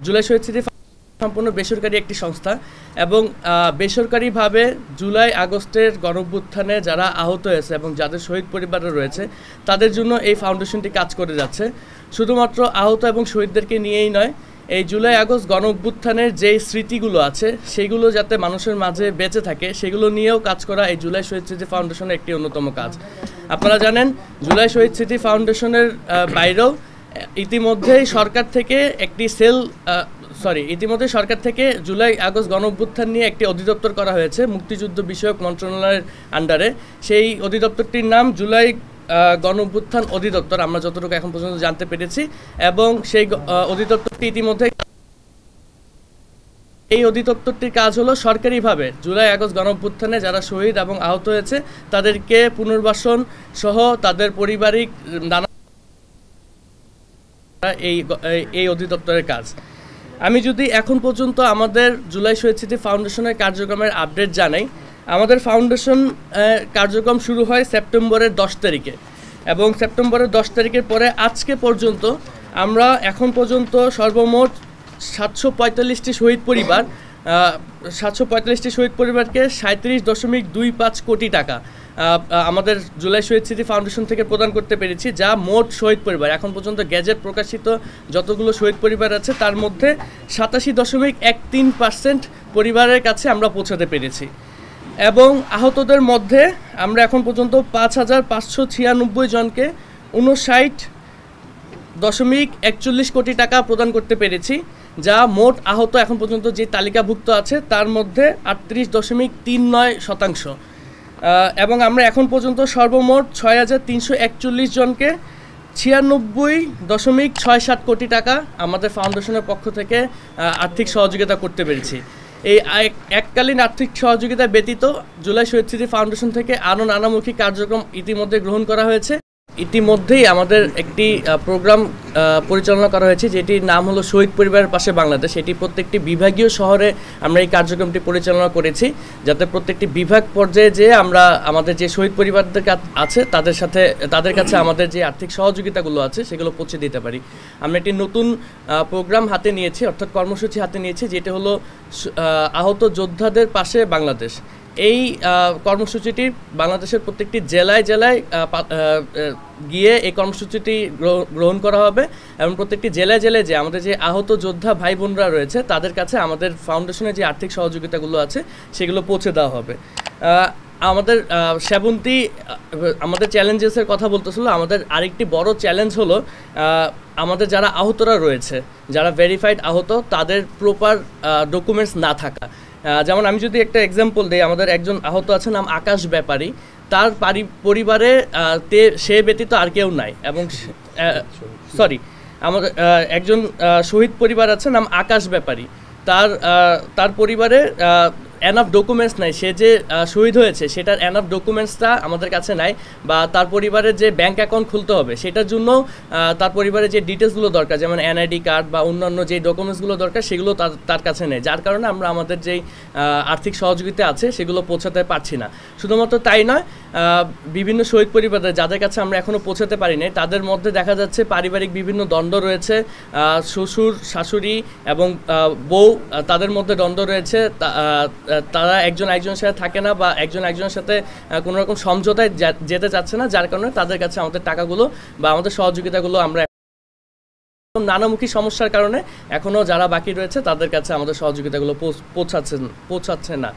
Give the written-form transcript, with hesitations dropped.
জুলাই শহীদ স্মৃতি সম্পূর্ণ বেসরকারি একটি সংস্থা এবং বেসরকারিভাবে জুলাই আগস্টের গণঅভ্যুত্থানে যারা আহত হয়েছে এবং যাদের শহীদ পরিবারে রয়েছে তাদের জন্য এই ফাউন্ডেশনটি কাজ করে যাচ্ছে। শুধুমাত্র আহত এবং শহীদদেরকে নিয়েই নয়, এই জুলাই আগস্ট গণঅভ্যুত্থানের যেই স্মৃতিগুলো আছে সেগুলো যাতে মানুষের মাঝে বেঁচে থাকে সেগুলো নিয়েও কাজ করা এই জুলাই শহীদ স্মৃতি ফাউন্ডেশনের একটি অন্যতম কাজ। আপনারা জানেন জুলাই শহীদ স্মৃতি ফাউন্ডেশনের বাইরেও ইতিমধ্যেই সরকার থেকে সরকার থেকে জুলাই আগস্ট গণঅভ্যুত্থান নিয়ে একটি অধিদপ্তর করা হয়েছে মুক্তিযুদ্ধ বিষয়ক মন্ত্রণালয়ের আন্ডারে। সেই অধিদপ্তরটির নাম জুলাই গণঅভ্যুত্থান অধিদপ্তর, আমরা যতটুকু এখন পর্যন্ত জানতে পেরেছি। এবং সেই অধিদপ্তরটি ইতিমধ্যে এই অধিদপ্তরটির কাজ হলো সরকারিভাবে জুলাই আগস্ট গণঅভ্যুত্থানে যারা শহীদ এবং আহত হয়েছে তাদেরকে পুনর্বাসন সহ তাদের পারিবারিক নানা এই অধিদপ্তরের কাজ। আমি যদি এখন পর্যন্ত আমাদের জুলাই শহীদ স্মৃতি ফাউন্ডেশনের কার্যক্রমের আপডেট জানাই, আমাদের ফাউন্ডেশন কার্যক্রম শুরু হয় সেপ্টেম্বরের 10 তারিখে এবং সেপ্টেম্বরের 10 তারিখের পরে আজকে পর্যন্ত আমরা এখন পর্যন্ত সর্বমোট 745টি শহীদ পরিবারকে 37.25 কোটি টাকা আমাদের জুলাই শহীদ স্মৃতি ফাউন্ডেশন থেকে প্রদান করতে পেরেছি, যা মোট শহীদ পরিবার এখন পর্যন্ত গেজেট প্রকাশিত যতগুলো শহীদ পরিবার আছে তার মধ্যে 87.13% পরিবারের কাছে আমরা পৌঁছাতে পেরেছি। এবং আহতদের মধ্যে আমরা এখন পর্যন্ত 5,596 জনকে 59.41 কোটি টাকা প্রদান করতে পেরেছি, যা মোট আহত এখন পর্যন্ত যে তালিকাভুক্ত আছে তার মধ্যে 38.39%। এবং আমরা এখন পর্যন্ত সর্বমোট 6,341 জনকে 96.67 কোটি টাকা আমাদের ফাউন্ডেশনের পক্ষ থেকে আর্থিক সহযোগিতা করতে পেরেছি। এই এককালীন আর্থিক সহযোগিতা ব্যতীত জুলাই শহীদ স্মৃতি ফাউন্ডেশন থেকে আরও নানামুখী কার্যক্রম ইতিমধ্যে গ্রহণ করা হয়েছে। ইতিমধ্যেই আমাদের একটি প্রোগ্রাম পরিচালনা করা হয়েছে যেটির নাম হলো শহীদ পরিবারের পাশে বাংলাদেশ। এটি প্রত্যেকটি বিভাগীয় শহরে আমরা এই কার্যক্রমটি পরিচালনা করেছি যাতে প্রত্যেকটি বিভাগ পর্যায়ে যে আমরা আমাদের যে শহীদ পরিবারদের আছে তাদের কাছে আমাদের যে আর্থিক সহযোগিতাগুলো আছে সেগুলো পৌঁছে দিতে পারি। আমরা একটি নতুন প্রোগ্রাম হাতে নিয়েছি, অর্থাৎ কর্মসূচি হাতে নিয়েছি, যেটি হলো আহত যোদ্ধাদের পাশে বাংলাদেশ। এই কর্মসূচিটি বাংলাদেশের প্রত্যেকটি জেলায় গিয়ে এই কর্মসূচিটি গ্রহণ করা হবে এবং প্রত্যেকটি জেলায় যে আমাদের যে আহত যোদ্ধা ভাই বোনরা রয়েছে তাদের কাছে আমাদের ফাউন্ডেশনের যে আর্থিক সহযোগিতাগুলো আছে সেগুলো পৌঁছে দেওয়া হবে। আমাদের সেবন্তী আমাদের চ্যালেঞ্জেসের কথা বলতেছিল, আমাদের আরেকটি বড় চ্যালেঞ্জ হলো আমাদের যারা আহতরা রয়েছে, যারা ভেরিফাইড আহত, তাদের প্রপার ডকুমেন্টস না থাকা। যেমন আমি যদি একটা এক্সাম্পল দিই, আমাদের একজন আহত আছে নাম আকাশ ব্যাপারী, তার পরিবারে সে ব্যতীত আর কেউ নাই। এবং আমাদের একজন শহীদ পরিবার আছে নাম আকাশ ব্যাপারী, তার পরিবারে এনাফ ডকুমেন্টস নাই, সে যে শহীদ হয়েছে সেটার এনাফ ডকুমেন্টসটা আমাদের কাছে নাই, বা তার পরিবারের যে ব্যাংক অ্যাকাউন্ট খুলতে হবে সেটার জন্য তার পরিবারের যে ডিটেলসগুলো দরকার যেমন এনআইডি কার্ড বা অন্যান্য যে ডকুমেন্টসগুলো দরকার সেগুলো তার কাছে নেই, যার কারণে আমরা আমাদের যেই আর্থিক সহযোগিতা আছে সেগুলো পৌঁছাতে পারছি না। শুধুমাত্র তাই নয়, বিভিন্ন শহীদ পরিবারের যাদের কাছে আমরা এখনও পৌঁছাতে পারি নাই তাদের মধ্যে দেখা যাচ্ছে পারিবারিক বিভিন্ন দ্বন্দ্ব রয়েছে, শ্বশুর শাশুড়ি এবং বউ তাদের মধ্যে দ্বন্দ্ব রয়েছে, তারা একজন একজনের সাথে থাকে না বা একজন একজনের সাথে কোনো রকম সমঝোতায় যেতে চাচ্ছে না, যার কারণে তাদের কাছে আমাদের টাকাগুলো বা আমাদের সহযোগিতাগুলো আমরা নানামুখী সমস্যার কারণে এখনও যারা বাকি রয়েছে তাদের কাছে আমাদের সহযোগিতাগুলো পৌঁছাচ্ছে না।